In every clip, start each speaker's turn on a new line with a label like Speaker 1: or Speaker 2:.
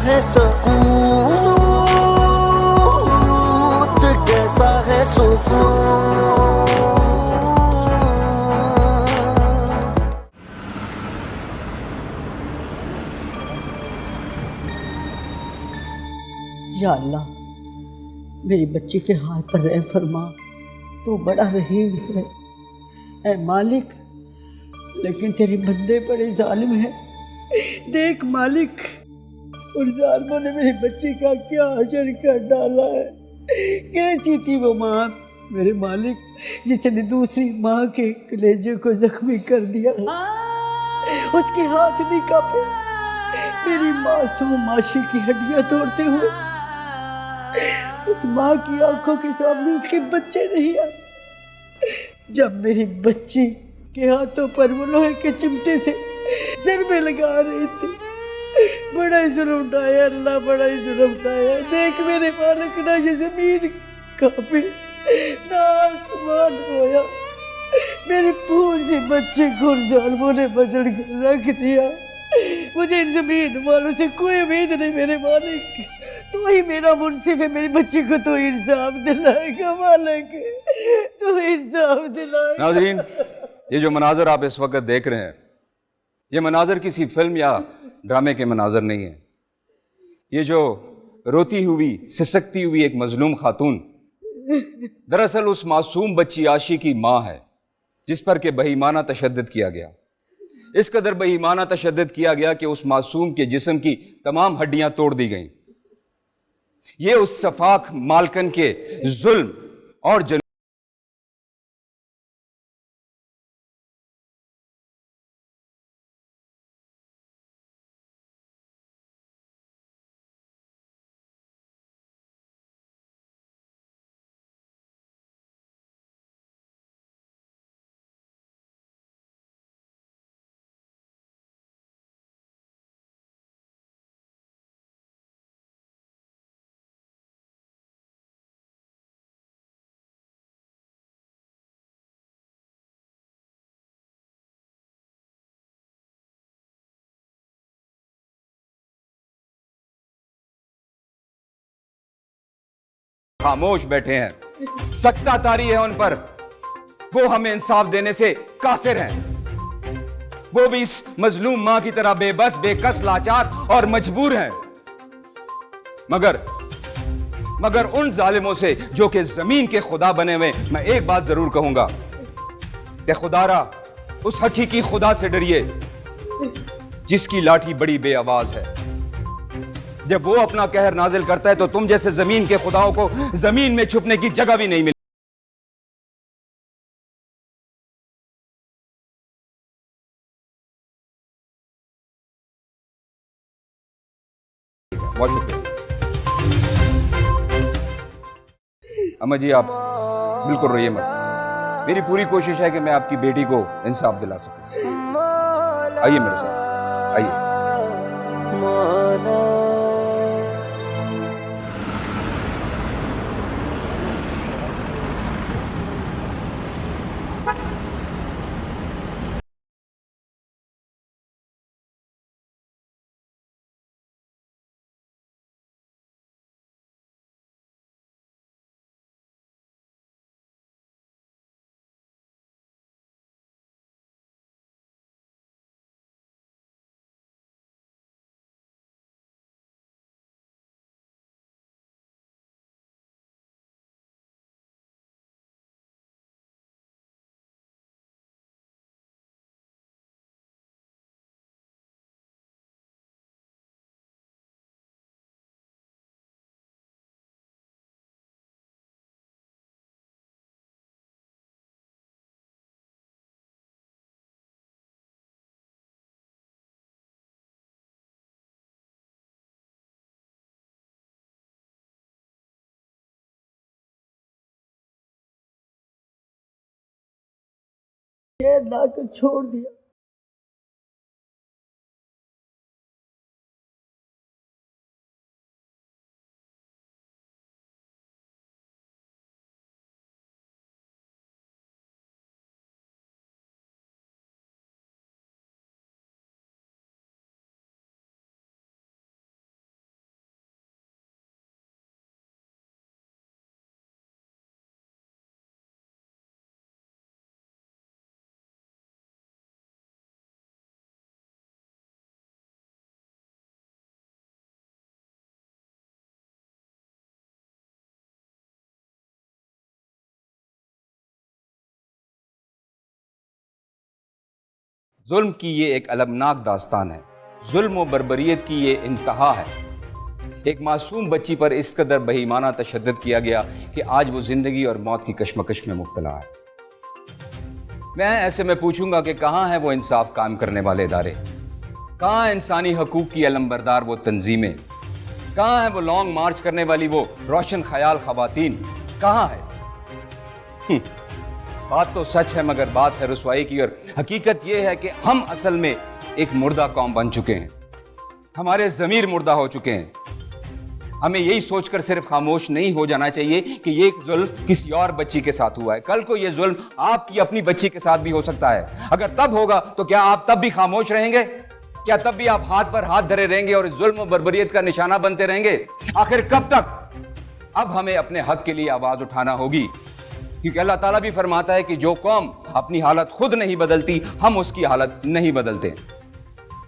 Speaker 1: है सकूत, कैसा है सुकून।
Speaker 2: या अल्लाह, मेरी बच्ची के हाल पर रहम फरमा, तू बड़ा रहीम है। ऐ मालिक, लेकिन तेरे बंदे बड़े जालिम हैं। देख मालिक, उन जालिमों ने मेरी बच्ची का क्या अजर कर डाला है। कैसी थी वो माँ मेरे मालिक, जिसने दूसरी माँ के कलेजे को जख्मी कर दिया। उसके हाथ भी कांपे मेरी मासूम माशी की हड्डियां तोड़ते हुए। उस माँ की आंखों के सामने उसके बच्चे नहीं आए। जब मेरी बच्ची के हाथों पर वो लोहे के चिमटे से ज़रबे लगा रही थी, बड़ा ही जुल्म उठाया अल्लाह, बड़ा ही जुल्म उठाया। देख मेरे मालिक, ना ये जमीन कांपी ना आसमान रोया। मेरी पूरी बच्ची को जालिमों ने मसड़ कर रख दिया। मुझे इन जमीन वालों से कोई उम्मीद नहीं मेरे मालिक। तू ही मेरा मुंसिफ है, मेरी बच्ची को तो इंसाफ दिलाएगा मालिक, तू इंसाफ दिलाएगा।
Speaker 3: नाज़रीन, ये जो मनाजर आप इस वक्त देख रहे हैं, ये मनाजर किसी फिल्म या ड्रामे के मनाजर नहीं है। ये जो रोती हुई सिसकती हुई एक मजलूम खातून दरअसल उस मासूम बच्ची आशी की माँ है, जिस पर के बेईमाना तशद्दुद किया गया। इस कदर बेईमाना तशद्दुद किया गया कि उस मासूम के जिस्म की तमाम हड्डियां तोड़ दी गईं। ये उस सफाक मालकन के जुल्म और खामोश बैठे हैं, सख्ता तारी है उन पर। वो हमें इंसाफ देने से कासिर हैं। वो भी इस मजलूम मां की तरह बेबस, बेकस, लाचार और मजबूर हैं। मगर उन जालिमों से जो कि जमीन के खुदा बने हुए, मैं एक बात जरूर कहूंगा कि खुदारा उस हकीकी खुदा से डरिए जिसकी लाठी बड़ी बेआवाज है। जब वो अपना कहर नाजिल करता है तो तुम जैसे जमीन के खुदाओं को जमीन में छुपने की जगह भी नहीं मिलती। बहुत शुक्रिया। अम्मा जी, आप बिल्कुल रोइए मत। मेरी पूरी कोशिश है कि मैं आपकी बेटी को इंसाफ दिला सकूं। आइए मेरे साथ, आइए।
Speaker 2: लाकर छोड़ दिया।
Speaker 3: जुल्म की ये एक अलमनाक दास्तान है। जुल्म और बर्बरियत की ये इंतहा है। एक मासूम बच्ची पर इस कदर बेईमाना तशद्दुद किया गया कि आज वो जिंदगी और मौत की कशमकश में मुब्तला है। मैं ऐसे में पूछूंगा कि कहाँ है वो इंसाफ कायम करने वाले इदारे, कहाँ है इंसानी हकूक की अलमबरदार वो तंजीमें, कहाँ है वो लॉन्ग मार्च करने वाली वो रोशन ख्याल खवातीन, कहाँ है? बात तो सच है मगर बात है रुसवाई की, और हकीकत ये है कि हम असल में एक मुर्दा कौम बन चुके हैं। हमारे ज़मीर मुर्दा हो चुके हैं। हमें यही सोचकर सिर्फ खामोश नहीं हो जाना चाहिए कि ये जुल्म किसी और बच्ची के साथ हुआ है। कल को ये जुल्म आपकी अपनी बच्ची के साथ भी हो सकता है। अगर तब होगा तो क्या आप तब भी खामोश रहेंगे? क्या तब भी आप हाथ पर हाथ धरे रहेंगे और जुल्म और बर्बरियत का निशाना बनते रहेंगे? आखिर कब तक? अब हमें अपने हक के लिए आवाज उठाना होगी, क्योंकि अल्लाह ताला भी फरमाता है कि जो कौम अपनी हालत खुद नहीं बदलती, हम उसकी हालत नहीं बदलते।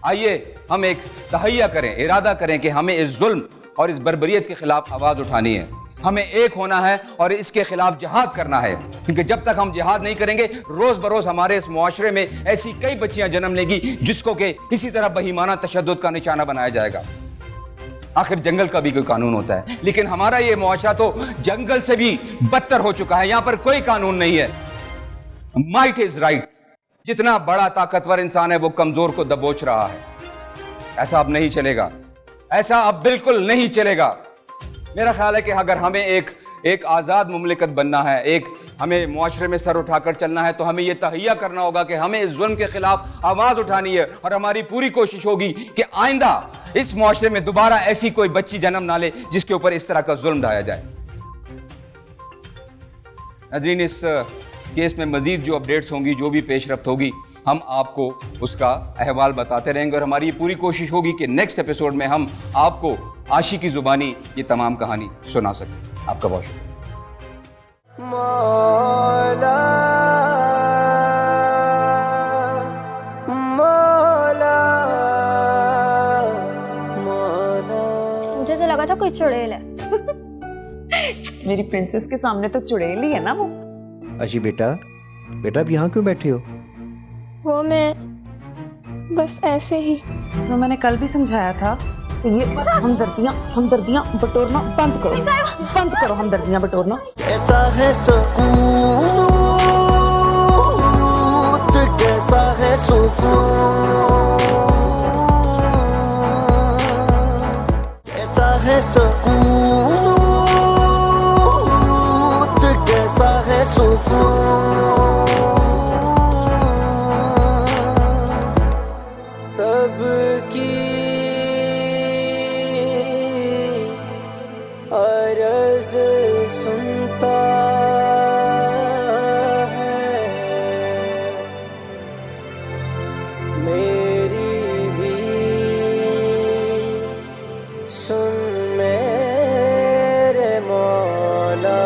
Speaker 3: आइए हम एक तहैया करें, इरादा करें कि हमें इस जुल्म और इस बर्बरियत के खिलाफ आवाज उठानी है। हमें एक होना है और इसके खिलाफ जिहाद करना है, क्योंकि जब तक हम जिहाद नहीं करेंगे, रोज बरोज हमारे इस मुआशरे में ऐसी कई बच्चियां जन्म लेंगी जिसको के इसी तरह बेईमाना तशद्दुद का निशाना बनाया जाएगा। आखिर जंगल का भी कोई कानून होता है, लेकिन हमारा ये मुआशरा तो जंगल से भी बदतर हो चुका है। यहां पर कोई कानून नहीं है। Might is right. जितना बड़ा ताकतवर इंसान है वो कमजोर को दबोच रहा है। ऐसा अब नहीं चलेगा, ऐसा अब बिल्कुल नहीं चलेगा। मेरा ख्याल है कि अगर हमें एक आज़ाद मुमलिकत बनना है, हमें मुआशरे में सर उठाकर चलना है, तो हमें यह तहैया करना होगा कि हमें इस जुल्म के खिलाफ आवाज़ उठानी है। और हमारी पूरी कोशिश होगी कि आइंदा इस मुआशरे में दोबारा ऐसी कोई बच्ची जन्म ना ले जिसके ऊपर इस तरह का जुल्म ढाया जाए। नाज़रीन, इस केस में मज़ीद जो अपडेट्स होंगी, जो भी पेशरफ्त होगी, हम आपको उसका अहवाल बताते रहेंगे। और हमारी पूरी कोशिश होगी कि नेक्स्ट एपिसोड में हम आपको आशी की ज़ुबानी ये तमाम कहानी सुना सकें। आपका बहुत शुक्रिया।
Speaker 1: मौला मौला मौला।
Speaker 4: मुझे तो लगा था कोई चुड़ैल है।
Speaker 5: मेरी प्रिंसेस के सामने तो चुड़ैल ही है ना वो।
Speaker 6: आशी बेटा, अब यहाँ क्यों बैठी हो?
Speaker 4: वो मैं बस ऐसे ही।
Speaker 5: तो मैंने कल भी समझाया था कि ये हमदर्दियां बटोरना बंद करो हमदर्दियां बटोरना।
Speaker 1: कैसा है सुकून, कैसा है सुकून, कैसा है सुकून, कैसा है सुकून। सबकी अर्ज़ सुनता है, मेरी भी सुन मेरे मौला।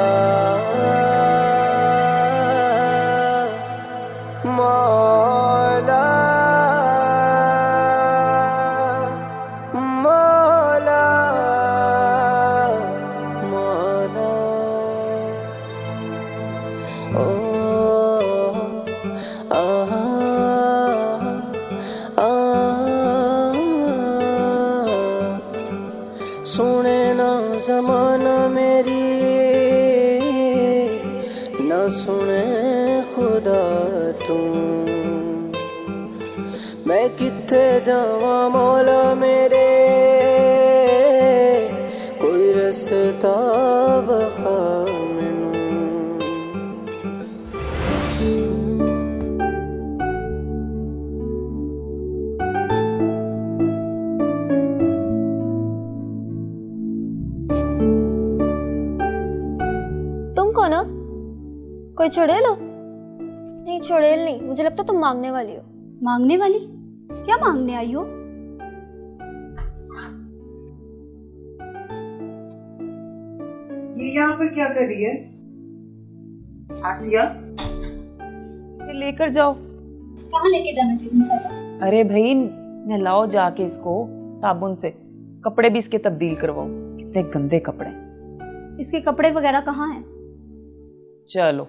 Speaker 1: मौला मौला मौला। ओ आ आ सुने ना ज़माना मेरी, ना सुने खुदा तू। मैं किथे जावा मौला मेरे, कोई रस्ता बखा मैनू।
Speaker 4: तुम कौन हो? कोई चुड़ैल हो? नहीं, चुड़ैल नहीं, मुझे लगता तुम मांगने वाली हो।
Speaker 7: मांगने वाली? क्या मांगने आई हो?
Speaker 5: ये यहाँ पर क्या कर रही है? आसिया, इसे लेकर जाओ।
Speaker 7: कहाँ लेके जाना चाहिए?
Speaker 5: अरे भाई, नहलाओ जाके इसको साबुन से, कपड़े भी इसके तब्दील करवाओ। कितने गंदे कपड़े।
Speaker 7: इसके कपड़े वगैरह कहाँ हैं?
Speaker 5: चलो,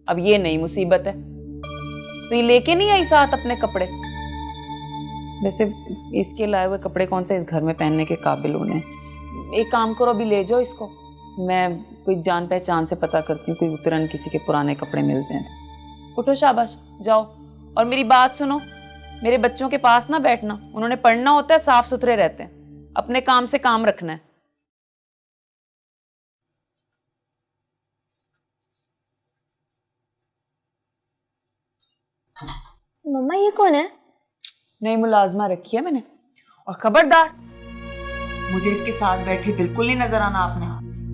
Speaker 5: अब ये नई मुसीबत है। तो ये लेके नहीं आई साथ अपने कपड़े? वैसे इसके लाए हुए कपड़े कौन से इस घर में पहनने के काबिल होने। एक काम करो, अभी ले जाओ इसको, मैं कोई जान पहचान से पता करती हूँ, कोई उतरन किसी के पुराने कपड़े मिल जाएं। उठो, शाबाश, जाओ। और मेरी बात सुनो, मेरे बच्चों के पास ना बैठना, उन्होंने पढ़ना होता है, साफ सुथरे रहते हैं, अपने काम से काम रखना है।
Speaker 4: मम्मा ये कौन है?
Speaker 5: नई मुलाजमा रखी है मैंने। और खबरदार, मुझे इसके साथ बैठे बिल्कुल नहीं नजर आना आपने।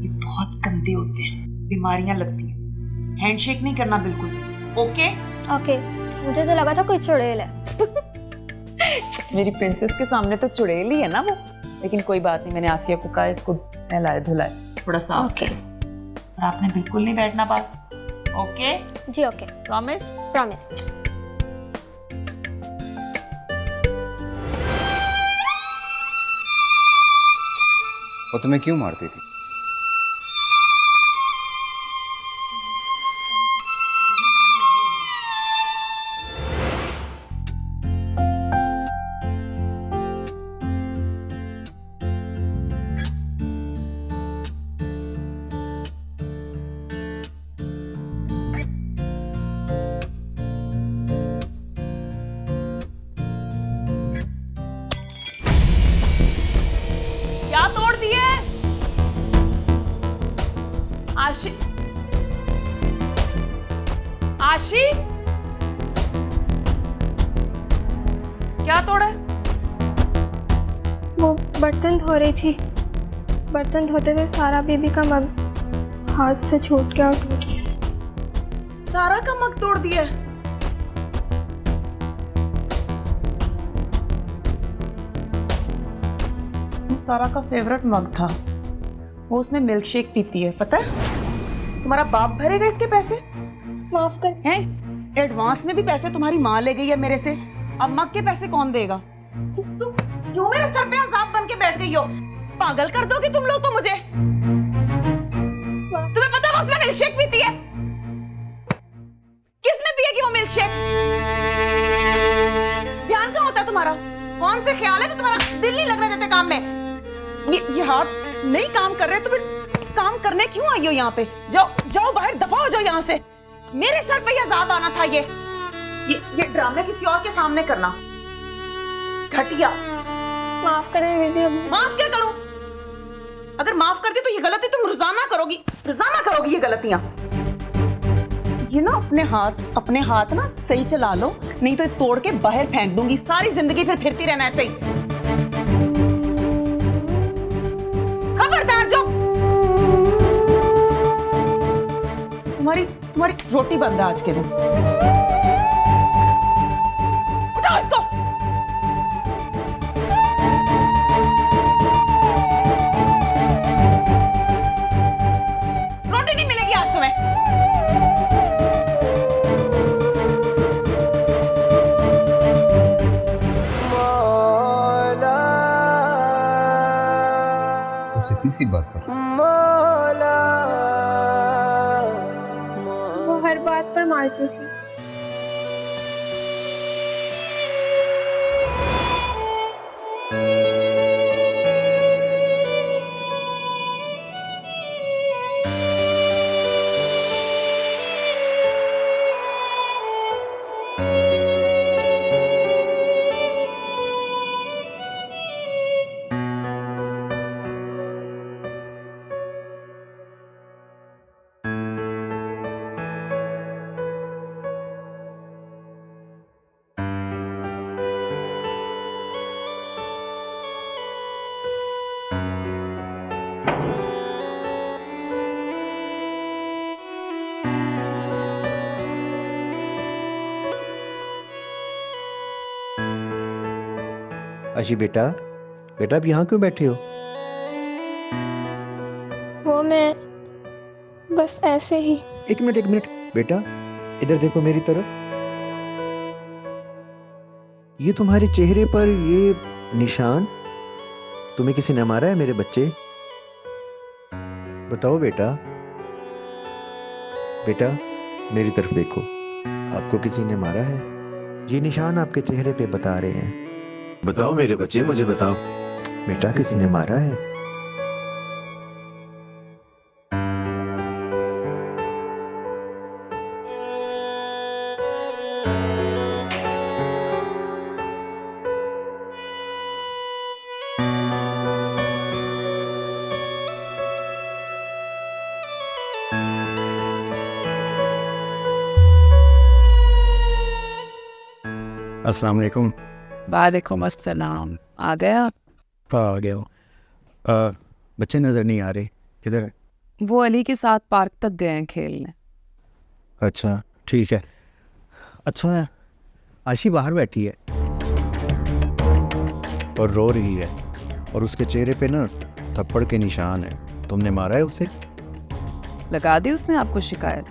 Speaker 5: ये बहुत गंदे होते हैं, बीमारियां लगती हैं। हैंडशेक नहीं करना बिल्कुल, ओके?
Speaker 4: ओके, मुझे तो लगा था कोई चुड़ैल है।
Speaker 5: मेरी प्रिंसेस के सामने तो चुड़ैल ही है ना वो, लेकिन कोई बात नहीं, मैंने आसिया को कहा इसको नहलाए धुलाए, थोड़ा साफ
Speaker 4: ओके।
Speaker 5: और आपने बिल्कुल नहीं बैठना पास, ओके?
Speaker 4: जी ओके,
Speaker 5: प्रॉमिस?
Speaker 4: प्रॉमिस।
Speaker 3: वो तुम्हें क्यों मारती थी?
Speaker 5: क्या तोड़ दिए? आशी, आशी, क्या तोड़ा है?
Speaker 8: वो बर्तन धो रही थी, बर्तन धोते हुए सारा बेबी का मग हाथ से छूट गया और टूट गया।
Speaker 5: सारा का मग तोड़ दिया है? सारा का फेवरेट मग था, वो उसमें मिल्क शेक पीती है, पता है? तुम्हारा बाप भरेगा इसके पैसे?
Speaker 8: माफ कर।
Speaker 5: हैं? एडवांस में भी पैसे तुम्हारी माँ ले गई है मेरे से, अब मग के पैसे कौन देगा? तुम क्यों मेरे सर पे अजाब बन के बैठ गई हो? पागल कर दोगी तुम लोग तो मुझे। तुम्हें पता है वो उसमें मिल्क शेक पीती है? किसमें पिएगी वो मिल्क शेक? ध्यान कहाँ होता है तुम्हारा? कौन से ख्याल है कि तुम्हारा दिल नहीं लग रहा देते काम में? ये हाथ नहीं काम कर रहे तो फिर काम करने क्यों आई हो यहाँ पे? जाओ जाओ बाहर, दफा हो जाओ यहाँ से। मेरे सर पे ये अजाब आना था। ये ड्रामे किसी और के सामने करना घटिया।
Speaker 8: माफ करें दीदी। अब
Speaker 5: माफ क्या करूं? अगर माफ कर दी तो ये गलती तुम रोजाना करोगी ये गलतियां। ये ना अपने हाथ ना सही चला लो, नहीं तो तोड़ के बाहर फेंक दूंगी। सारी जिंदगी फिर फिरती रहना ऐसे ही। खबरदार, जो तुम्हारी रोटी बंद है आज के दिन। उठाओ इसको। रोटी नहीं मिलेगी आज तुम्हें।
Speaker 3: सीधी सी बात पर
Speaker 8: वो हर बात पर मारती थी।
Speaker 6: आशी बेटा, बेटा अब यहाँ क्यों बैठे हो?
Speaker 8: वो मैं बस ऐसे ही।
Speaker 6: एक मिनट बेटा, इधर देखो मेरी तरफ। ये तुम्हारे चेहरे पर ये निशान, तुम्हें किसी ने मारा है मेरे बच्चे? बताओ बेटा। बेटा मेरी तरफ देखो, आपको किसी ने मारा है? ये निशान आपके चेहरे पे बता रहे हैं बताओ मेरे बच्चे, मुझे बताओ, बेटा किसी ने मारा है?
Speaker 9: अस्सलाम वालेकुम।
Speaker 5: वालेकुम अस्सलाम। आ गया?
Speaker 9: आ गया हूँ। बच्चे नज़र नहीं आ रहे, किधर है?
Speaker 5: वो अली के साथ पार्क तक गए हैं खेलने।
Speaker 9: अच्छा ठीक है। अच्छा है, आशी बाहर बैठी है और रो रही है, और उसके चेहरे पे ना थप्पड़ के निशान है। तुमने मारा है उसे?
Speaker 5: लगा दी उसने आपको शिकायत?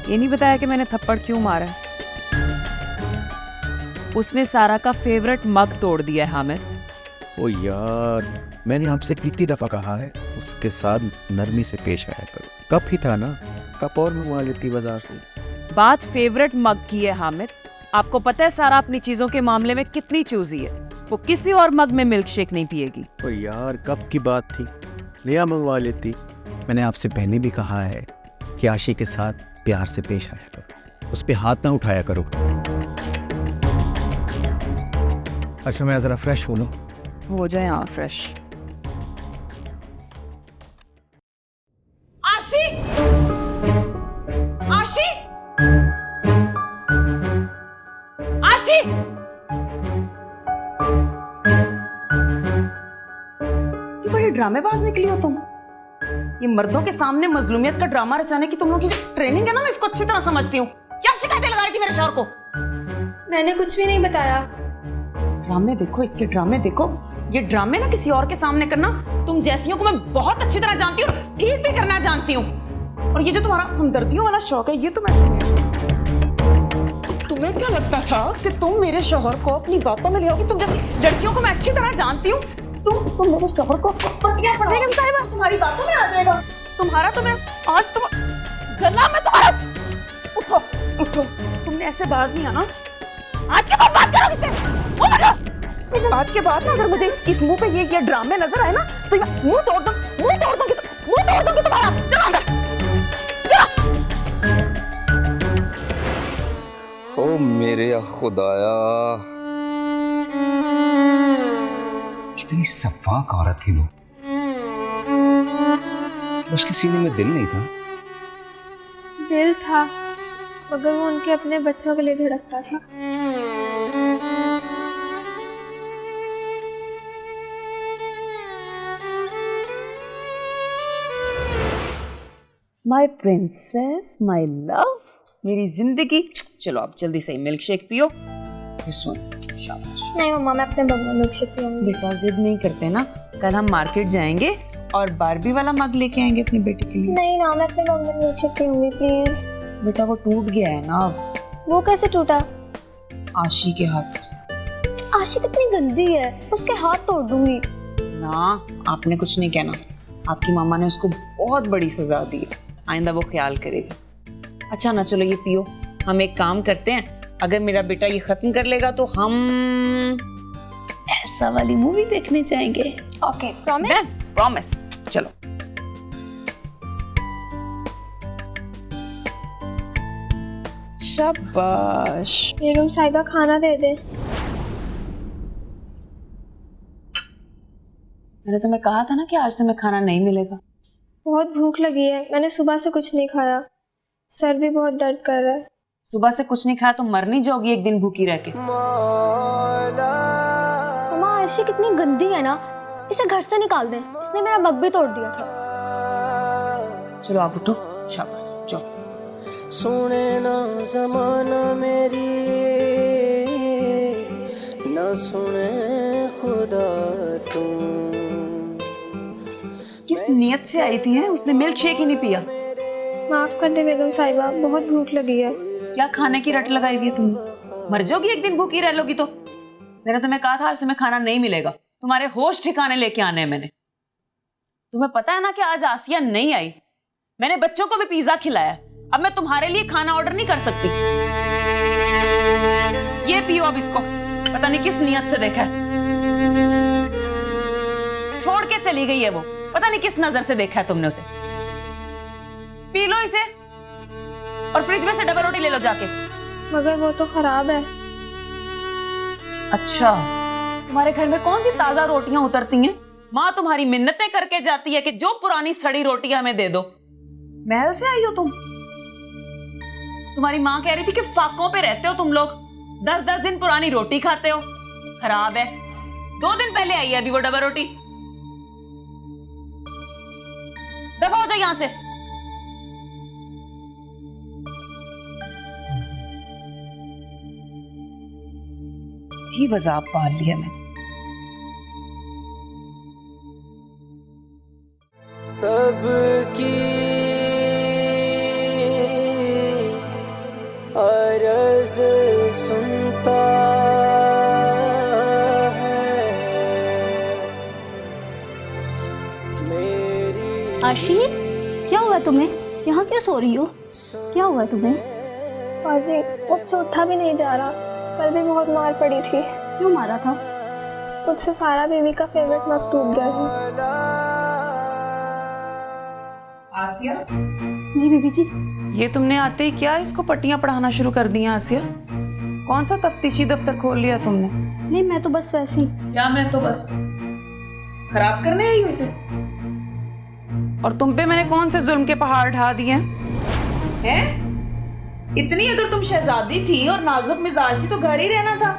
Speaker 5: ये नहीं बताया कि मैंने थप्पड़ क्यों मारा है। उसने सारा का फेवरेट मग तोड़ दिया है हामिद।
Speaker 9: ओ यार, मैंने आपसे कितनी दफ़ा कहा है उसके साथ नरमी से पेश आया करो। कप ही था ना, कप और मंगवा लेती बाजार से।
Speaker 5: बात फेवरेट मग की है हामिद। आपको पता है सारा अपनी चीजों के मामले में कितनी चूजी है। वो किसी और मग में मिल्क शेक नहीं पिएगी।
Speaker 9: ओ यार, कप की बात थी, नया मंगवा लेती। मैंने आपसे पहले भी कहा है कि आशी के साथ प्यार से पेश आया करो, उस पे हाथ ना उठाया करो। अच्छा मैं ज़रा फ्रेश हो लूँ।
Speaker 5: हो जाए यहाँ फ्रेश।
Speaker 10: आशी, आशी, आशी, इतनी बड़ी ड्रामेबाज निकली हो तुम। ये मर्दों के सामने मजलूमियत का ड्रामा रचाने की तुम लोगों की जो ट्रेनिंग है ना, मैं इसको अच्छी तरह समझती हूँ। क्या शिकायतें लगा रही थी मेरे शौहर को?
Speaker 8: मैंने कुछ भी नहीं बताया।
Speaker 10: ड्रामे देखो, इसके ड्रामे देखो। ये ड्रामे ना किसी और के सामने करना तुम जैसियों को मैं बहुत अच्छी तरह जानती हूँ, ठीक भी करना जानती हूँ। और ये जो तुम्हारा हमदर्दियों वाला शौक है, ये तो मैं तुम्हें क्या लगता था कि तुम मेरे शौहर को अपनी बातों में ले आओगी? तुम जैसी लड़कियों को मैं अच्छी तरह जानती हूँ। तुम मेरे शौहर को पट्टियां पढ़ाएंगे साहिबा, तुम्हारी बातों में आ जाएगा। तुम्हारा तो मैं आज तुम गला में तुम्हारा। उठो उठो, तुमने ऐसे बाज नहीं आना। आज के बाद बात करो किससे? आज के बाद ना अगर मुझे इस मुंह पे ये ड्रामे नजर आए ना, तो ये मुंह तोड़ दूंगी तुम्हारा। चलो अंदर, चलो।
Speaker 3: ओ मेरे खुदाया, कितनी सफाक औरत थी वो। उसके सीने में दिल नहीं था।
Speaker 8: दिल था, मगर वो उनके अपने बच्चों के लिए धड़कता था।
Speaker 5: माय प्रिंसेस, माय लव, मेरी जिंदगी। चलो आप जल्दी से मिल्क शेक पियो, फिर सोओ। शाबाश।
Speaker 8: नहीं मम्मा, मैं अपने बग में मिल्क शेक पीऊंगी।
Speaker 5: बेटा जिद नहीं करते ना, कल हम मार्केट जाएंगे और बारबी वाला मग लेके आएंगे अपने बेटे के लिए।
Speaker 8: नहीं ना, मैं अपने बग में मिल्क शेक पीऊंगी प्लीज।
Speaker 5: बेटा वो टूट गया है ना अब।
Speaker 8: वो कैसे टूटा?
Speaker 5: आशी के हाथों से।
Speaker 8: आशी कितनी गंदी है, उसके हाथ तोड़ दूंगी।
Speaker 5: ना, आपने कुछ नहीं कहना। आपकी मामा ने उसको बहुत बड़ी सजा दी है, आइंदा वो ख्याल करेगी। अच्छा ना, चलो ये पियो। हम एक काम करते हैं, अगर मेरा बेटा ये खत्म कर लेगा तो हम ऐसा वाली मूवी देखने जाएंगे।
Speaker 8: Okay, promise?
Speaker 5: प्रॉमिस। चलो। शाबाश।
Speaker 8: बेगम साहिबा खाना दे दे।
Speaker 5: मैंने तुम्हें कहा था ना कि आज तुम्हें खाना नहीं मिलेगा।
Speaker 8: बहुत भूख लगी है, मैंने सुबह से कुछ नहीं खाया। सर भी बहुत दर्द कर रहा है।
Speaker 5: सुबह से कुछ नहीं खाया तो मर नहीं जाओगी एक दिन भूखी रह के।
Speaker 4: मम्मा आयशी कितनी गंदी है ना, इसे घर से निकाल दें। इसने मेरा मग भी तोड़ दिया था।
Speaker 5: चलो आप उठो, शाबाश, जाओ।
Speaker 1: सुने ना ज़माना मेरी, ना सुने खुदा तुम।
Speaker 10: किस नियत से आई थी है? उसने मिल्क शेक ही नहीं पिया।
Speaker 8: माफ कर दे बेगम साहिबा, बहुत भूख लगी है।
Speaker 10: क्या खाने की रट लगाई हुई है तुमने? मर जाओगी एक दिन भूखी रह लोगी तो। मैंने तुम्हें कहा था आज तुम्हें खाना नहीं मिलेगा। तुम्हारे होश ठिकाने लेके आने हैं मैंने। तुम्हें पता है ना कि आज आसिया नहीं आई। मैंने बच्चों को भी पिज्जा खिलाया। अब मैं तुम्हारे लिए खाना ऑर्डर नहीं कर सकती। ये पियो अब इसको।
Speaker 5: पता नहीं किस नियत से देखा है, छोड़ के चली गई है वो, पता नहीं किस नजर से देखा है तुमने उसे। पी लो इसे और फ्रिज में से डबल रोटी ले लो जाके।
Speaker 8: मगर वो तो खराब है।
Speaker 5: अच्छा, तुम्हारे घर में कौन सी ताजा रोटियां उतरती हैं? माँ तुम्हारी मिन्नतें करके जाती है कि जो पुरानी सड़ी रोटियां हमें दे दो। महल से आई हो तुम? तुम्हारी माँ कह रही थी कि फाकों पे रहते हो तुम लोग, 10-10 दिन पुरानी रोटी खाते हो। खराब है, 2 दिन पहले आई है अभी वो डबल रोटी। दफा हो जाओ यहां से। जी वज़ाब पाल लिया मैंने।
Speaker 1: सबकी अर्ज सुनता है मेरी।
Speaker 7: आशी, क्या हुआ तुम्हें? यहाँ क्यों सो रही हो? क्या हुआ तुम्हें?
Speaker 8: बाजी, मुझसे उठा भी नहीं जा रहा। कल भी बहुत मार पड़ी थी।
Speaker 7: क्यों मारा था?
Speaker 8: मुझसे सारा बीबी का फेवरेट मग टूट गया था।
Speaker 5: आसिया,
Speaker 7: जी बीबी जी।
Speaker 5: ये तुमने आते ही क्या इसको पट्टियां पढ़ाना शुरू कर दी हैं आसिया? कौन सा तफ्तीशी दफ्तर खोल लिया तुमने?
Speaker 7: नहीं, मैं तो बस वैसे ही।
Speaker 5: क्या मैं तो बस खराब करने आई हूँ इसे? और तुम पे मैंने कौन से जुल्म के पहाड़ ढा दिए हैं? इतनी अगर तुम शहजादी थी और नाजुक मिजाज थी तो घर ही रहना था।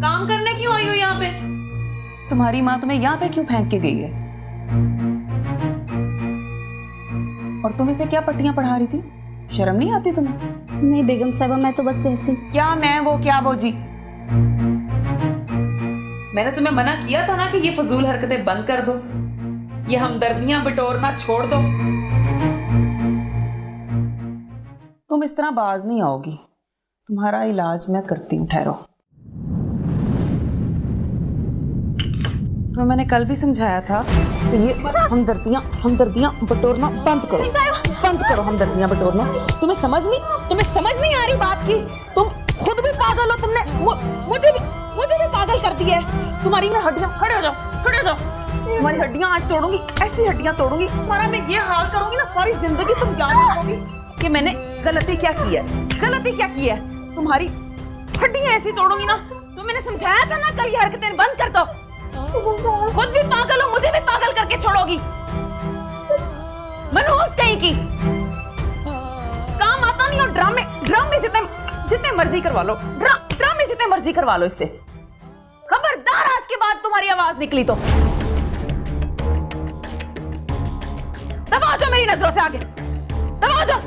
Speaker 5: काम करने क्यों आई हो यहाँ पे? तुम्हारी माँ तुम्हें यहाँ पे क्यों फेंक के गई है? और तुम इसे क्या पट्टियां पढ़ा रही थी? शर्म नहीं आती तुम्हें?
Speaker 7: नहीं बेगम साहिबा, मैं तो बस ऐसे।
Speaker 5: क्या मैं वो क्या वो जी? मैंने तुम्हें मना किया था ना कि ये फजूल हरकतें बंद कर दो, ये हमदर्दियां बटोरना छोड़ दो। तुम इस तरह बाज नहीं आओगी, तुम्हारा इलाज मैं करती हूँ, ठहरो। तो मैंने कल भी समझाया था कि ये हमदर्दियां बटोरना बंद करो हमदर्दियां बटोरना। तुम्हें समझ नहीं आ रही बात की? तुम खुद भी पागल हो, तुमने मुझे भी पागल कर दिया है। तुम्हारी मैं हड्डियां, खड़े हो जाओ। तुम्हारी हड्डियां आज तोड़ूंगी, ऐसी हड्डियां तोड़ूंगी, तुम्हारा मैं ये हाल करूंगी ना, सारी जिंदगी तुम याद रखोगी कि मैंने गलती क्या की है। तुम्हारी हड्डियां ऐसी तोड़ूंगी ना। तो मैंने समझाया था ना कल, ये हरकतें बंद कर दो। खुद भी पागल हो, मुझे भी पागल करके छोड़ोगी। मनहूस कहीं की, काम आता नहीं। और ड्रामे जितने मर्जी करवा लो, ड्रामे जितने मर्जी करवा लो इससे। खबरदार आज के बाद तुम्हारी आवाज निकली तो दबा जाओ मेरी नजरों से आगे, दबा जाओ।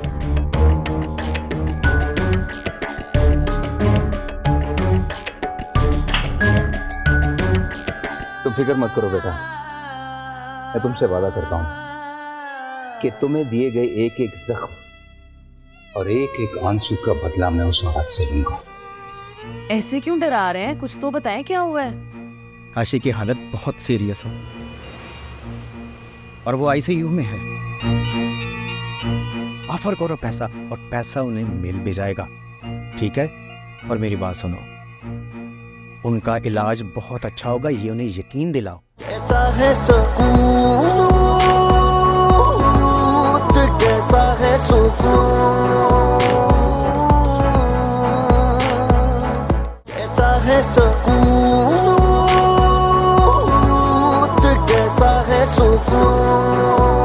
Speaker 3: तुम फिक्र मत करो बेटा, मैं तुमसे वादा करता हूं कि तुम्हें दिए गए एक एक जख्म और एक एक आंसू का बदला मैं उस औरत से लूंगा।
Speaker 5: ऐसे क्यों डरा रहे हैं? कुछ तो बताएं, क्या हुआ है?
Speaker 9: आशी की हालत बहुत सीरियस है और वो आईसीयू में है। ऑफर करो पैसा और पैसा उन्हें मिल भी जाएगा, ठीक है? और मेरी बात सुनो, उनका इलाज बहुत अच्छा होगा, ये उन्हें यकीन दिलाओ।
Speaker 1: कैसा है सुकून, कैसा है सुकून, कैसा है सुकून, कैसा है सुकून।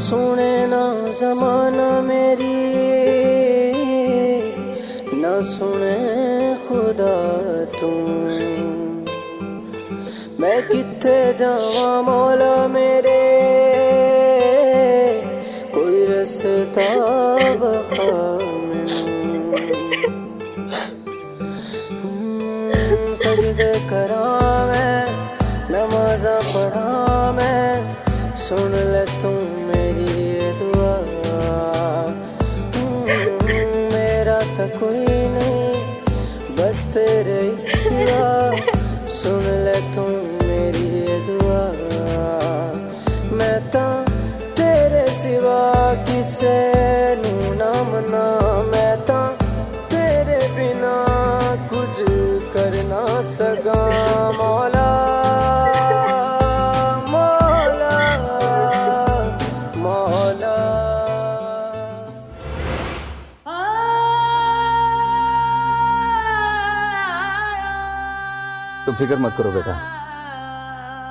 Speaker 1: सुने ना जमाना मेरी, ना सुने खुदा तुम। मैं किथे जावा मौला मेरे, कोई रस्ता बखा मैनू। सजदे करा मैं, नमाज़ा पढ़ा मैं, सुन ले तू मेरी ये दुआ। मेरा तो कोई नहीं,
Speaker 3: तुम फिक्र मत करो बेटा,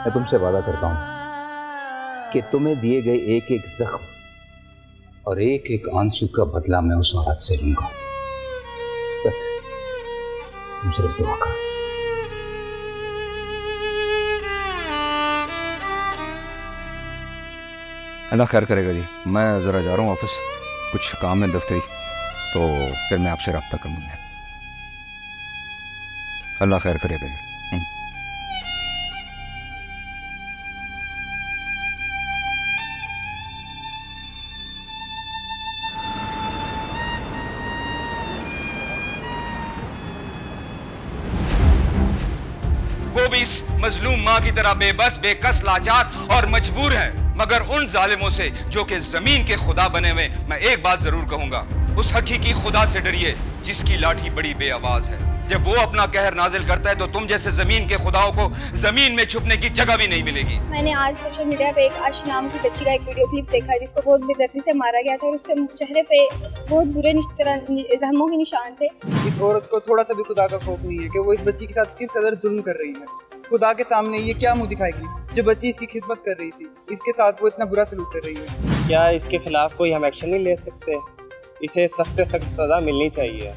Speaker 3: मैं तुमसे वादा करता हूं कि तुम्हें दिए गए एक एक जख्म और एक एक आंसू का बदला मैं उस औरत से लूंगा। बस तुम सिर्फ दुआ करो। अल्लाह खैर करेगा जी। मैं ज़रा जा रहा हूँ ऑफिस, कुछ काम है दफ्तरी, तो फिर मैं आपसे रब्ता करूँगा। अल्लाह खैर करेगा जी।
Speaker 11: वो भी इस मजलूम माँ की तरह बेबस, बेकस, लाचार और मजबूर है। मगर उन जालिमों से जो कि जमीन के खुदा बने हुए, मैं एक बात जरूर कहूंगा, उस हकीकी खुदा से डरिए जिसकी लाठी बड़ी बेआवाज है। जब वो अपना कहर नाजिल करता है तो तुम जैसे जमीन के खुदाओं को जमीन में छुपने की जगह भी नहीं मिलेगी।
Speaker 8: मैंने आज सोशल मीडिया पे एक आशी नाम की बच्ची का एक वीडियो क्लिप देखा जिसको बहुत बेदर्दी से मारा गया था और उसके चेहरे पे बहुत बुरे जख्मों के निशान थे।
Speaker 12: इस औरत को थोड़ा सा भी खुदा का खौफ नहीं है कि वो इस बच्ची के साथ किस कदर जुल्म कर रही है। खुदा के सामने ये क्या मुंह दिखाएगी जो बच्ची इसकी खिदमत कर रही थी, इसके साथ वो इतना बुरा सलूक कर रही है।
Speaker 1: क्या इसके खिलाफ कोई हम एक्शन नहीं ले सकते? इसे सख्त से सख्त सजा मिलनी चाहिए।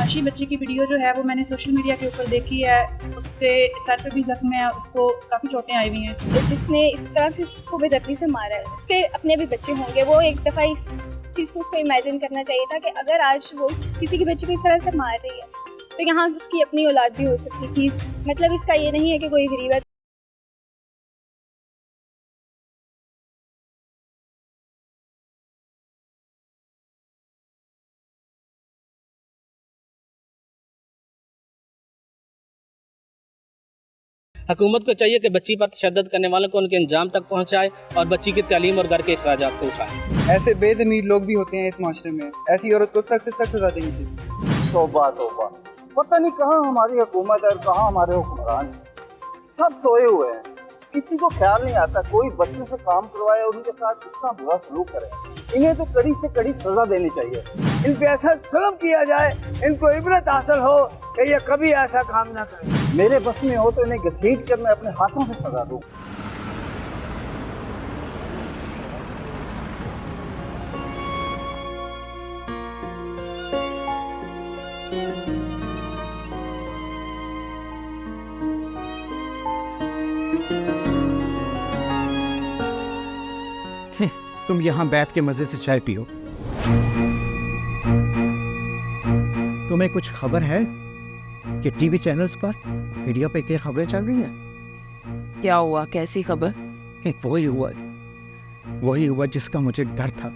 Speaker 10: आशी बच्ची की वीडियो जो है वो मैंने सोशल मीडिया के ऊपर देखी है, उसके सर पे भी जख्म है, उसको काफ़ी चोटें आई हुई हैं।
Speaker 8: जिसने इस तरह से उसको बेदर्दी से मारा है, उसके अपने भी बच्चे होंगे, वो एक दफ़ा इस चीज़ को उसको इमेजिन करना चाहिए था कि अगर आज वो किसी की बच्ची को इस तरह से मार रही है तो यहाँ उसकी अपनी औलाद भी हो सकती थी। मतलब इसका ये नहीं है कि कोई गरीब है।
Speaker 1: हुकूमत को चाहिए कि बच्ची पर तशद्दुद करने वालों को उनके अंजाम तक पहुंचाए और बच्ची की तालीम और घर के अखराजात को उठाए।
Speaker 12: ऐसे बेज़मीर लोग भी होते हैं इस माशरे में, ऐसी औरत को सख्त से सख्त सजा देनी चाहिए।
Speaker 13: तौबा तौबा, पता नहीं कहाँ हमारी हुकूमत है और कहाँ हमारे हुक्मरान, सब सोए हुए हैं। किसी को ख्याल नहीं आता कोई बच्चों से काम करवाए और उनके साथ कितना बुरा सलूक करे। इन्हें तो कड़ी से कड़ी सजा देनी चाहिए।
Speaker 1: इन पे ऐसा जुल्म किया जाए, इनको इबरत हासिल हो कि ये कभी ऐसा काम ना करें।
Speaker 13: मेरे बस में हो तो इन्हें घसीट कर मैं अपने हाथों से सजा दूं।
Speaker 9: तुम यहाँ बैठ के मजे से चाय पियो। तुम्हें कुछ खबर है कि टीवी चैनल्स पर मीडिया पे क्या खबरें चल रही हैं?
Speaker 5: क्या हुआ, कैसी खबर?
Speaker 9: वही हुआ जिसका मुझे डर था।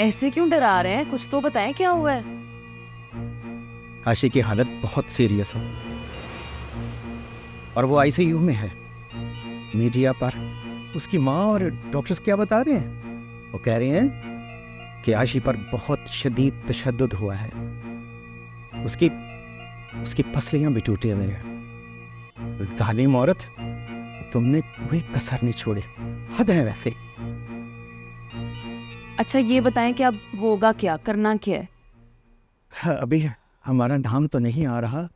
Speaker 5: ऐसे क्यों डरा रहे हैं, कुछ तो बताएं क्या हुआ है।
Speaker 9: आशी की हालत बहुत सीरियस है और वो आईसीयू में है। मीडिया पर उसकी माँ और डॉक्टर्स क्या बता रहे हैं? वो कह रहे हैं कि आशी पर बहुत शदीद तशद्दुद हुआ है, उसकी पसलियां भी टूटी हुई हैं। जालिम औरत, तुमने कोई कसर नहीं छोड़ी, हद है वैसे।
Speaker 5: अच्छा ये बताएं कि अब होगा क्या, करना क्या है?
Speaker 9: हाँ, अभी हमारा नाम तो नहीं आ रहा,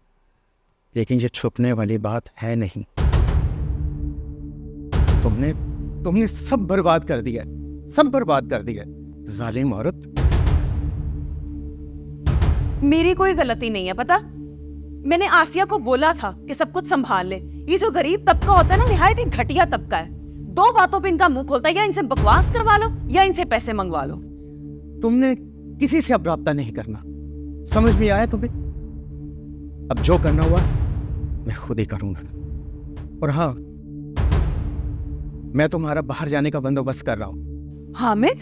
Speaker 9: लेकिन ये छुपने वाली बात है नहीं। तुमने सब बर्बाद कर दिया, सब बर्बाद कर दिया, जालिम औरत।
Speaker 5: मेरी कोई गलती नहीं है, पता? मैंने आसिया को बोला था कि सब कुछ संभाल ले। ये जो गरीब तबका होता है ना, निहायत ही घटिया तबका है। दो बातों पे इनका मुंह खोलता है, या इनसे बकवास करवा लो या इनसे पैसे मंगवा लो।
Speaker 9: तुमने किसी से अब रब्ता नहीं करना, समझ में आया तुम्हें? अब जो करना हुआ मैं खुद ही करूंगा। और हाँ, मैं तुम्हारा बाहर जाने का बंदोबस्त कर रहा हूँ।
Speaker 5: हामिद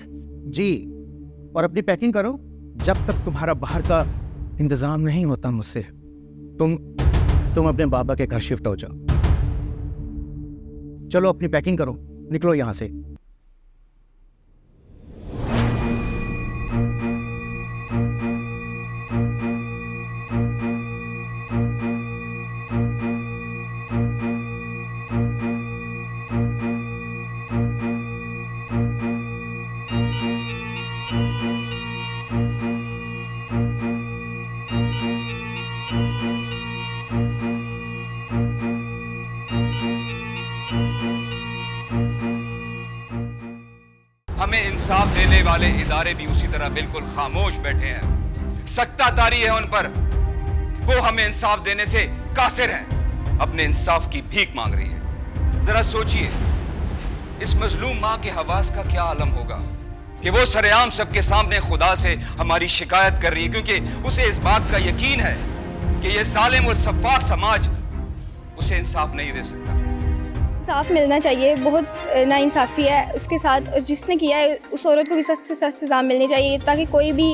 Speaker 9: जी, और अपनी पैकिंग करो। जब तक तुम्हारा बाहर का इंतजाम नहीं होता मुझसे, तुम अपने बाबा के घर शिफ्ट हो जाओ। चलो अपनी पैकिंग करो, निकलो यहां से।
Speaker 11: हमें इंसाफ देने वाले इदारे भी उसी तरह बिल्कुल खामोश बैठे हैं। सत्ताधारी है उन पर, वो हमें इंसाफ देने से कासिर हैं, अपने इंसाफ की भीख मांग रही है। जरा सोचिए, इस मजलूम मां के हवास का क्या आलम होगा कि वो सरेआम सबके सामने खुदा से हमारी शिकायत कर रही है, क्योंकि उसे इस बात का यकीन है कि ये जालिम और सफाक समाज उसे इंसाफ नहीं दे सकता।
Speaker 8: इंसाफ मिलना चाहिए, बहुत नाइंसाफ़ी है उसके साथ, और जिसने किया है उस औरत को भी सख्त से सख्त सज़ा मिलनी चाहिए, ताकि कोई भी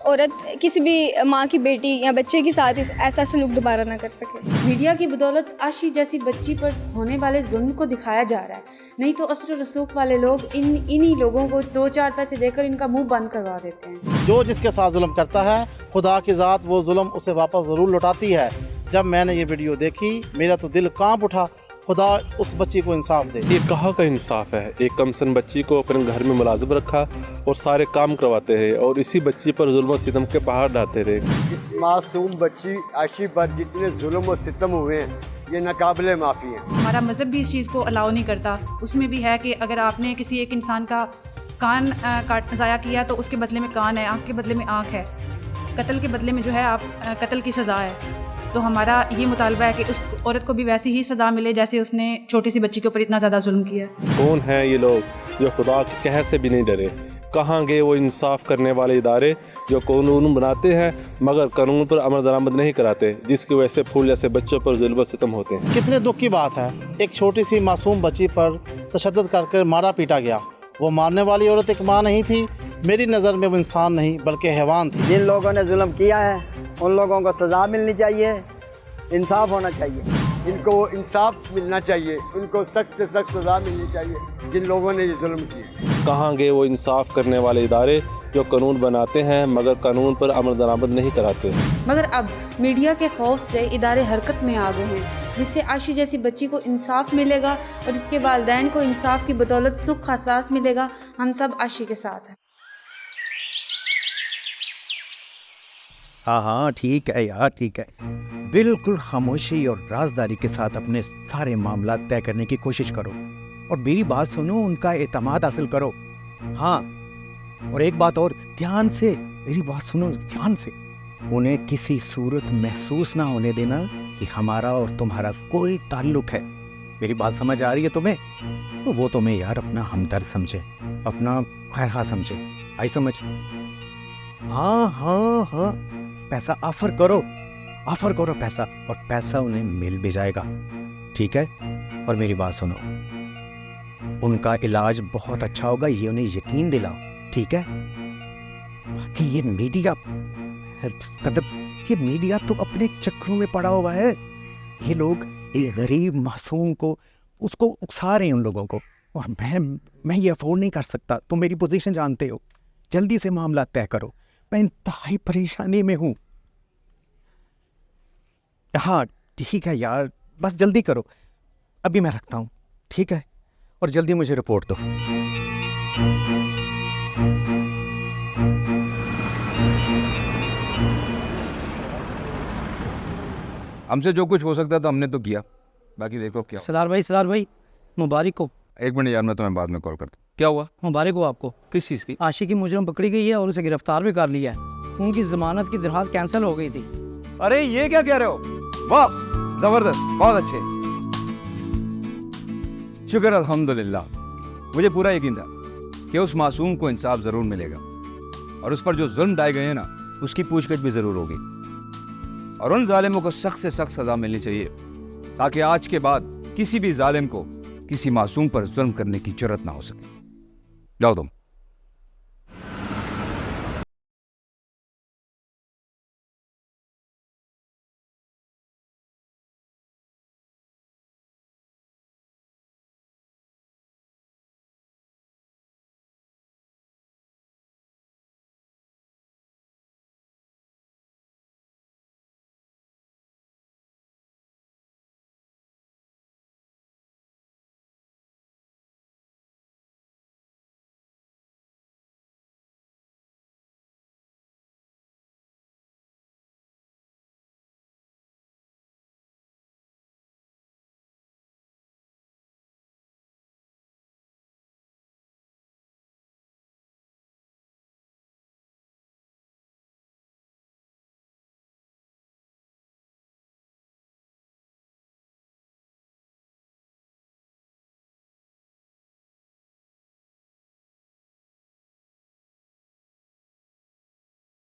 Speaker 8: औरत किसी भी माँ की बेटी या बच्चे के साथ ऐसा सलूक दोबारा ना कर सके।
Speaker 14: मीडिया की बदौलत आशी जैसी बच्ची पर होने वाले जुल्म को दिखाया जा रहा है, नहीं तो असर रसूख वाले लोग इन्हीं लोगों को 2-4 पैसे देकर इनका मुंह बंद करवा देते हैं।
Speaker 13: जो जिसके साथ जुल्म करता है, खुदा की ज़ात वो जुल्म उसे वापस ज़रूर लौटाती है। जब मैंने ये वीडियो देखी, मेरा तो दिल कांप उठा। खुदा उस बच्ची को इंसाफ दे।
Speaker 15: ये कहाँ का इंसाफ है? एक कमसन बच्ची को अपने घर में मुलाजिम रखा और सारे काम करवाते रहे, और इसी बच्ची पर जुल्म सितम के पहाड़ डालते रहे।
Speaker 16: इस मासूम बच्ची आशी पर जितने जुल्म और सितम हुए हैं, ये नाकाबिले माफ़ी है।
Speaker 14: हमारा मज़हब भी इस चीज़ को अलाउ नहीं करता। उसमें भी है कि अगर आपने किसी एक इंसान का कान ज़ाया किया तो उसके बदले में कान है, आँख के बदले में आँख है, कत्ल के बदले में जो है आप कत्ल की सज़ा है। तो हमारा ये मुतालबा है कि उस औरत को भी वैसी ही सज़ा मिले जैसे उसने छोटी सी बच्ची के ऊपर इतना ज़्यादा जुल्म किया।
Speaker 15: कौन हैं ये लोग जो खुदा के कहर से भी नहीं डरे? कहाँ गए वो इंसाफ करने वाले इदारे जो कानून बनाते हैं मगर कानून पर अमल दरामद नहीं कराते, जिसकी वजह से फूल जैसे बच्चों पर जुल्म सितम होते हैं।
Speaker 13: कितने दुख की बात है, एक छोटी सी मासूम बच्ची पर तशद्दुद करके मारा पीटा गया। वो मारने वाली औरत एक माँ नहीं थी, मेरी नज़र में वो इंसान नहीं बल्कि हैवान थी।
Speaker 16: जिन लोगों ने जुल्म किया है उन लोगों को सज़ा मिलनी चाहिए, इंसाफ होना चाहिए, इनको इंसाफ मिलना चाहिए, उनको सख्त से सख्त सज़ा मिलनी चाहिए जिन लोगों ने ये जुल्म किए।
Speaker 15: कहाँ गए वो इंसाफ करने वाले इदारे जो कानून बनाते हैं मगर कानून पर अमल दरामद नहीं कराते?
Speaker 14: मगर अब मीडिया के खौफ से इदारे हरकत में आ गए हैं, जिससे आशी जैसी बच्ची को इंसाफ मिलेगा और इसके वालिदैन को इंसाफ की बदौलत सुख एहसास मिलेगा। हम सब आशी के साथ हैं।
Speaker 9: हाँ हाँ ठीक है यार, ठीक है। बिल्कुल खामोशी और राजदारी के साथ अपने सारे मामला तय करने की कोशिश करो और मेरी बात सुनो, उनका एतमाद हासिल करो। हाँ, और एक बात और, ध्यान से मेरी बात सुनो, ध्यान से। उन्हें किसी सूरत महसूस ना होने देना कि हमारा और तुम्हारा कोई ताल्लुक है। मेरी बात समझ आ रही है तुम्हें? तो वो तुम्हें यार अपना हमदर्द समझे, अपना खैरखा समझे। आई समझ? हाँ हाँ हाँ, पैसा ऑफर करो पैसा, और पैसा उन्हें मिल भी जाएगा, ठीक है? और मेरी बात सुनो, उनका इलाज बहुत अच्छा होगा, ये उन्हें यकीन दिलाओ, ठीक है? बाकी ये मीडिया तो अपने चक्करों में पड़ा हुआ है। ये लोग एक गरीब मासूम को उसको उकसा रहे हैं, उन लोगों को, और मैं ये अफोर्ड नहीं कर सकता। तुम मेरी पोजीशन जानते हो, जल्दी से मामला तय करो, मैं इंतहाई परेशानी में हूँ। हाँ ठीक है यार, बस जल्दी करो, अभी मैं रखता हूँ, ठीक है? और जल्दी मुझे रिपोर्ट दो।
Speaker 3: हमसे जो कुछ हो सकता था हमने तो किया, बाकी देखो क्या।
Speaker 1: सलार भाई मुबारक हो।
Speaker 3: एक मिनट यार, मैं तुम्हें बाद में कॉल करता हूँ। क्या हुआ?
Speaker 1: मुबारक हो आपको।
Speaker 3: किस चीज़ की?
Speaker 1: आशी की मुजरम पकड़ी गई है और उसे गिरफ्तार भी कर लिया है। उनकी जमानत की दरख्वास्त कैंसिल हो गई थी।
Speaker 3: अरे ये क्या कह रहे हो? वाह, जबरदस्त, बहुत अच्छे, शुक्र अल्हम्दुलिल्लाह। मुझे पूरा यकीन था कि उस मासूम को इंसाफ जरूर मिलेगा और उस पर जो जुल्म ढाए गए हैं ना, उसकी पूछताछ भी जरूर होगी और उन जालिमों को सख्त से सख्त सजा मिलनी चाहिए, ताकि आज के बाद किसी भी जालिम को किसी मासूम पर जुल्म करने की जरूरत ना हो सके। जाओ तुम।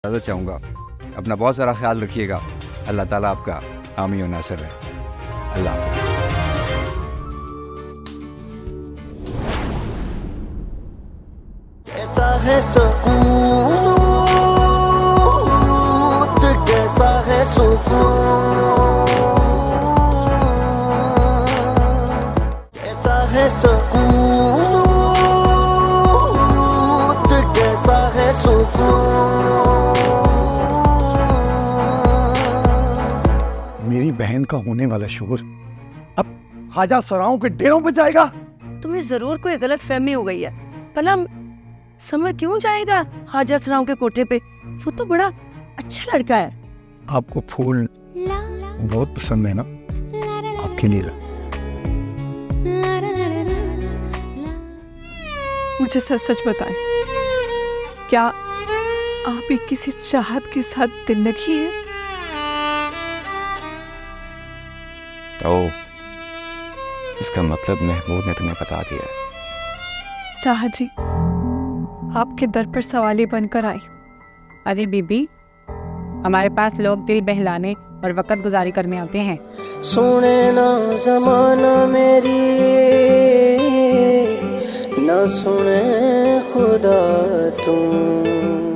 Speaker 3: इजाज़त चाहूँगा। अपना बहुत सारा ख्याल रखिएगा। अल्लाह ताला आपका हामी और नासिर है। अल्लाह हाफ़िज़।
Speaker 17: कैसा है सुकून, कैसा है सुकून, कैसा है सुकून, कैसा है सुकून।
Speaker 9: मेरी बहन का होने वाला शोर अब ख्वाजा सराओं के डेरों पे जाएगा।
Speaker 10: तुम्हें जरूर कोई गलत फहमी हो गई है। भला समर क्यों जाएगा ख्वाजा सराओं के कोठे पे? वो तो बड़ा अच्छा लड़का है।
Speaker 9: आपको फूल बहुत पसंद है ना, आपके लिए।
Speaker 10: मुझे सच सच बताएं, क्या आप भी किसी चाहत के साथ दिल लगी है?
Speaker 11: तो इसका मतलब महमूद ने तुम्हें बता दिया।
Speaker 10: चाहत जी आपके दर पर सवाली बनकर आई।
Speaker 18: अरे बीबी, हमारे पास लोग दिल बहलाने और वक़्त गुजारी करने आते हैं।
Speaker 17: सुने ना ज़माना मेरी, न सुने खुदा तुम।